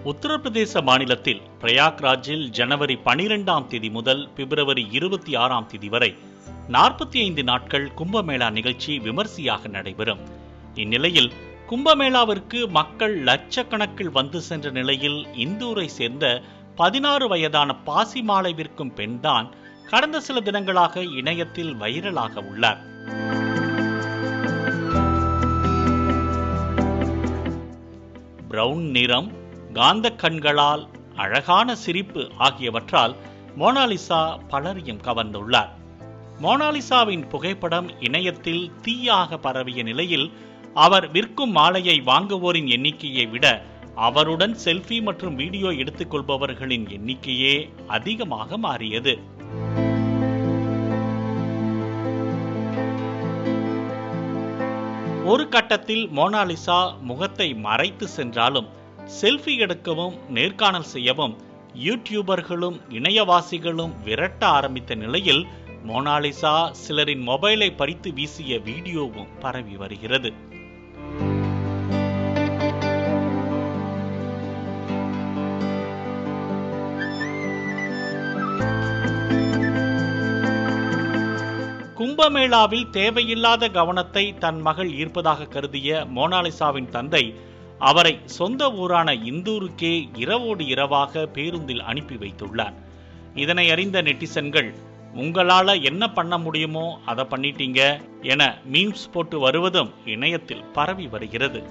உத்தரப்பிரதேச மாநிலத்தில் பிரயாக்ராஜில் ஜனவரி 12ஆம் தேதி முதல் பிப்ரவரி 26ஆம் தேதி வரை 45 நாட்கள் கும்பமேளா நிகழ்ச்சி விமர்சையாக நடைபெறும். இந்நிலையில் கும்பமேளாவிற்கு மக்கள் லட்சக்கணக்கில் வந்து சென்ற நிலையில் இந்தூரை சேர்ந்த 16 வயதான பாசிமாலை விற்கும் பெண்தான் கடந்த சில தினங்களாக இணையத்தில் வைரலாக உள்ளார். பிரவுன் நிறம், காந்த கண்களால், அழகான சிரிப்பு ஆகியவற்றால் மோனாலிசா பலரையும் கவர்ந்துள்ளார். மோனாலிசாவின் புகைப்படம் இணையத்தில் தீயாக பரவிய நிலையில் அவர் விற்கும் மாலையை வாங்குவோரின் எண்ணிக்கையை விட அவருடன் செல்ஃபி மற்றும் வீடியோ எடுத்துக் கொள்பவர்களின் எண்ணிக்கையே அதிகமாக மாறியது. ஒரு கட்டத்தில் மோனாலிசா முகத்தை மறைத்து சென்றாலும் செல்ஃபி எடுக்கவும் நேர்காணல் செய்யவும் யூடியூபர்களும் இணையவாசிகளும் விரட்ட ஆரம்பித்த நிலையில் மோனாலிசா சிலரின் மொபைலை பறித்து வீசிய வீடியோவும் பரவி வருகிறது. கும்பமேளாவில் தேவையில்லாத கவனத்தை தன் மகள் ஈர்ப்பதாக கருதிய மோனாலிசாவின் தந்தை அவரை சொந்த ஊரான இந்தூருக்கே இரவோடு இரவாக பேருந்தில் அனுப்பி வைத்துள்ளார். இதனை அறிந்த நெட்டிசன்கள், உங்களால என்ன பண்ண முடியுமோ அதை பண்ணிட்டீங்க என மீம்ஸ் போட்டு வருவதும் இணையத்தில் பரவி வருகிறது.